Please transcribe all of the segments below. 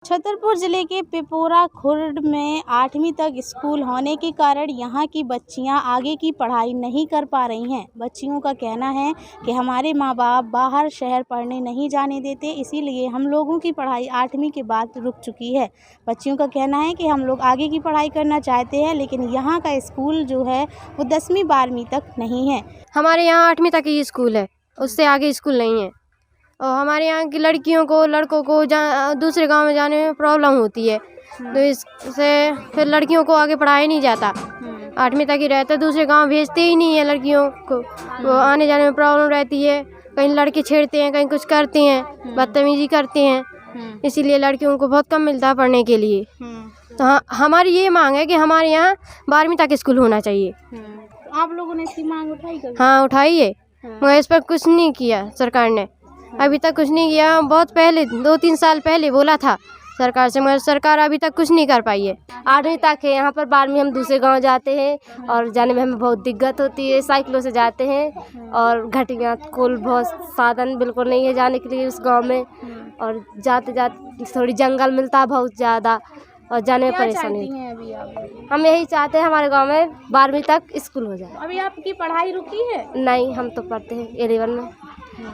छतरपुर जिले के पिपोरा खुर्द में 8वीं तक स्कूल होने के कारण यहाँ की बच्चियाँ आगे की पढ़ाई नहीं कर पा रही हैं। बच्चियों का कहना है कि हमारे माँ बाप बाहर शहर पढ़ने नहीं जाने देते, इसीलिए हम लोगों की पढ़ाई 8वीं के बाद रुक चुकी है। बच्चियों का कहना है कि हम लोग आगे की पढ़ाई करना चाहते हैं, लेकिन यहाँ का स्कूल जो है वो 10वीं 12वीं तक नहीं है। हमारे यहाँ 8वीं तक ही स्कूल है, उससे आगे स्कूल नहीं है। और हमारे यहाँ की लड़कियों को लड़कों को दूसरे गांव में जाने में प्रॉब्लम होती है, तो इससे फिर लड़कियों को आगे पढ़ाया नहीं जाता। 8वीं तक ही रहता है, दूसरे गांव भेजते ही नहीं है लड़कियों को। वो आने जाने में प्रॉब्लम रहती है, कहीं लड़के छेड़ते हैं, कहीं कुछ करते हैं, बदतमीजी करते हैं, इसीलिए लड़कियों को बहुत कम मिलता है पढ़ने के लिए। तो हमारी ये मांग है कि हमारे यहाँ 12वीं तक स्कूल होना चाहिए। आप लोगों ने इसकी मांग उठाई कभी? हाँ, उठाई है, मगर इस पर कुछ नहीं किया सरकार ने, अभी तक कुछ नहीं किया। बहुत पहले 2-3 साल पहले बोला था सरकार से, मगर सरकार अभी तक कुछ नहीं कर पाई है। 8वीं तक है यहाँ पर, 12वीं हम दूसरे गांव जाते हैं और जाने में हमें बहुत दिक्कत होती है। साइकिलों से जाते हैं और घटिया कुल बहुत साधन बिल्कुल नहीं है जाने के लिए उस गांव में, और जाते जाते थोड़ी जंगल मिलता है बहुत ज़्यादा और जाने में परेशानी होती है। हम यही चाहते हैं हमारे गांव में 12वीं तक स्कूल हो जाए। अभी आपकी पढ़ाई रुकी है? नहीं, हम तो पढ़ते हैं 11 में,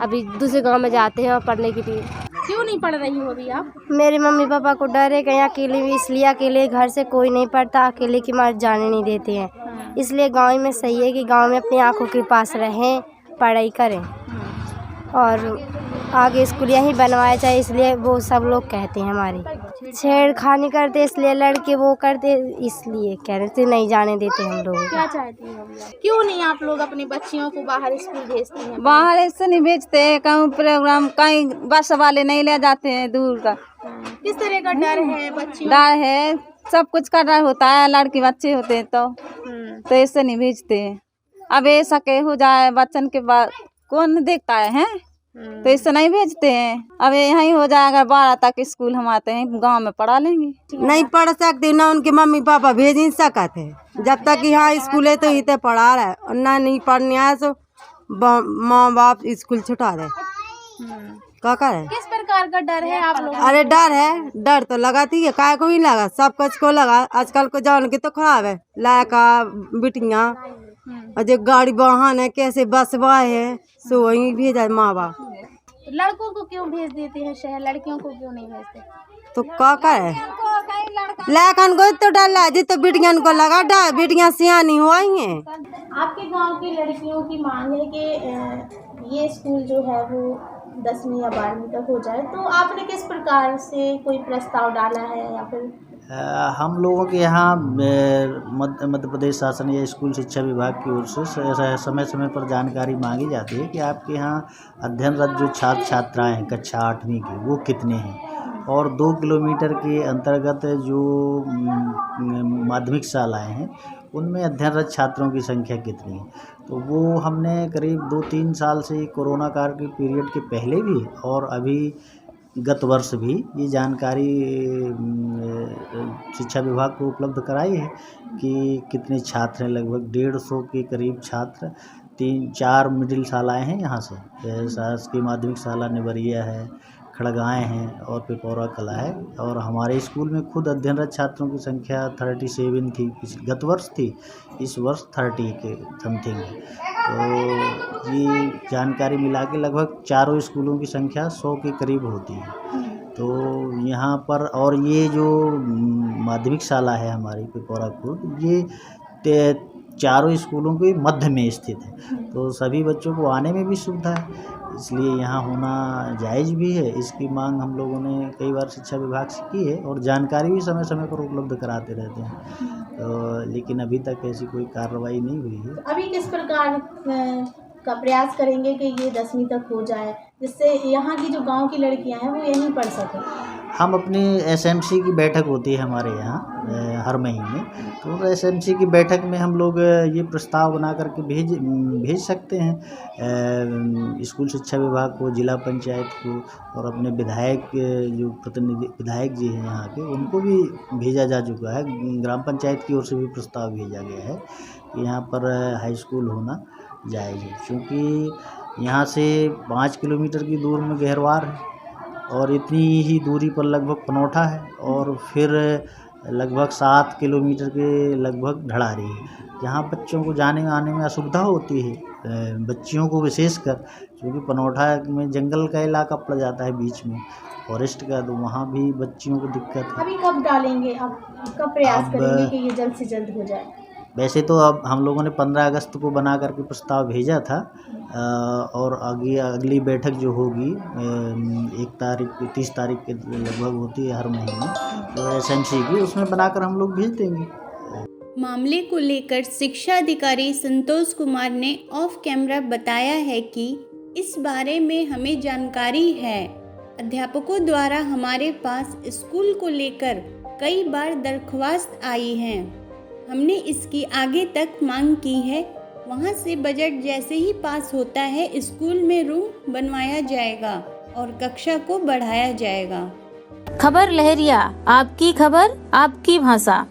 अभी दूसरे गांव में जाते हैं और पढ़ने के लिए। क्यों नहीं पढ़ रही हो अभी आप? मेरे मम्मी पापा को डर है कहीं अकेले भी, इसलिए अकेले घर से कोई नहीं पढ़ता, अकेले की मार जाने नहीं देते हैं। इसलिए गांव में सही है कि गांव में अपनी आंखों के पास रहें, पढ़ाई करें और आगे स्कूल यहीं बनवाया जाए, इसलिए वो सब लोग कहते हैं। हमारी छेड़खानी करते इसलिए लड़के वो करते, इसलिए कह रहे थे नहीं जाने देते हम लोग। क्या चाहती हैं क्यों नहीं आप लोग अपनी बच्चियों को बाहर स्कूल भेजती हैं? बाहर ऐसे नहीं भेजते, कहीं प्रोग्राम कहीं बस वाले नहीं ले जाते हैं दूर का। किस तरह का डर है बच्चियों? डर है, सब कुछ का डर होता है, लड़की बच्चे होते हैं तो ऐसे नहीं भेजते हैं। अब ऐसा के हो जाए बच्चन के बाद कौन देखता है? तो इससे नहीं भेजते हैं। अब यहीं हो जाएगा 12 तक स्कूल, हम आते हैं गांव में पढ़ा लेंगे। नहीं पढ़ सकते ना, उनके मम्मी पापा भेज नहीं सकते हैं। जब तक यहाँ स्कूल है तो इतने पढ़ा रहा है, और ना नहीं पढ़ने आए तो माँ बाप स्कूल छुटा दे। क्या करे? किस प्रकार का डर है आप लोग? अरे डर है, डर तो लगाती है, काय को ही लगा, सब कुछ को लगा। आजकल को जान के तो खराब है, लायका बिटिया और जो गाड़ी वाहन है, कैसे बस वाह है, सो वही भेजा माँ बाप। लड़कों को क्यों भेज देते हैं शहर, लड़कियों को क्यों नहीं भेजते? तो क्या करे, लड़कन को तो डर लगा, तो बिटियन को लगा डर, बिटियां सियानी हुआ है। आपके गांव की लड़कियों की मांग है कि ये स्कूल जो है वो 10वीं या 12वीं तक हो जाए, तो आपने किस प्रकार से कोई प्रस्ताव डाला है या फिर? हम लोगों के यहाँ मध्य प्रदेश शासन या स्कूल शिक्षा विभाग की ओर से समय समय पर जानकारी मांगी जाती है कि आपके यहाँ अध्ययनरत जो छात्र छात्राएं हैं कक्षा 8वीं की, वो कितने हैं, और 2 किलोमीटर के अंतर्गत जो माध्यमिक शालाएं हैं उनमें अध्ययनरत छात्रों की संख्या कितनी है। तो वो हमने करीब 2-3 साल से कोरोना काल के पीरियड के पहले भी और अभी गत वर्ष भी ये जानकारी शिक्षा विभाग को उपलब्ध कराई है कि कितने छात्र हैं। लगभग 150 के करीब छात्र, 3-4 मिडिल शालाएँ हैं यहाँ से, शासकीय माध्यमिक शाला निवरिया है, खड़गाएँ हैं और पिपौरा कला है। और हमारे स्कूल में खुद अध्ययनरत छात्रों की संख्या 37 थी, गत वर्ष थी, इस वर्ष 30 के समथिंग है। तो ये जानकारी मिला के लगभग चारों स्कूलों की संख्या 100 के करीब होती है। तो यहाँ पर, और ये जो माध्यमिक शाला है हमारी पिपौरा खुर्द, ये चारों स्कूलों के मध्य में स्थित है, तो सभी बच्चों को आने में भी सुविधा है, इसलिए यहाँ होना जायज़ भी है। इसकी मांग हम लोगों ने कई बार शिक्षा विभाग से की है और जानकारी भी समय समय पर उपलब्ध कराते रहते हैं, तो लेकिन अभी तक ऐसी कोई कार्रवाई नहीं हुई है। अभी किस प्रकार का प्रयास करेंगे कि ये 10वीं तक हो जाए, जिससे यहाँ की जो गांव की लड़कियां हैं वो यहीं पढ़ सकें? हम अपनी एसएमसी की बैठक होती है हमारे यहाँ हर महीने, तो एसएमसी की बैठक में हम लोग ये प्रस्ताव बना करके भेज सकते हैं स्कूल शिक्षा विभाग को, जिला पंचायत को, और अपने विधायक जो प्रतिनिधि विधायक जी हैं यहाँ के, उनको भी भेजा जा चुका है। ग्राम पंचायत की ओर से भी प्रस्ताव भेजा गया है कि यहाँ पर हाई स्कूल होना जायज़ है, क्योंकि यहाँ से 5 किलोमीटर की दूर में गहरवार है और इतनी ही दूरी पर लगभग पनौठा है और फिर लगभग 7 किलोमीटर के लगभग ढड़ारी है, जहाँ बच्चों को जाने आने में असुविधा होती है, बच्चियों को विशेषकर, क्योंकि पनौठा में जंगल का इलाका पड़ जाता है बीच में फॉरेस्ट का, तो वहाँ भी बच्चियों को दिक्कत है। अभी कब डालेंगे, अब कब प्रयास करेंगे कि ये जल्द से जल्द हो जाए? वैसे तो अब हम लोगों ने 15 अगस्त को बना करके प्रस्ताव भेजा था और आगे अगली बैठक जो होगी 30 तारीख के लगभग होती है हर महीने, तो एसएमसी की, उसमें बनाकर हम लोग भेज देंगे। मामले को लेकर शिक्षा अधिकारी संतोष कुमार ने ऑफ कैमरा बताया है कि इस बारे में हमें जानकारी है। अध्यापकों द्वारा हमारे पास स्कूल को लेकर कई बार दरख्वास्त आई हैं। हमने इसकी आगे तक मांग की है। वहाँ से बजट जैसे ही पास होता है स्कूल में रूम बनवाया जाएगा और कक्षा को बढ़ाया जाएगा। खबर लहरिया, आपकी खबर आपकी भाषा।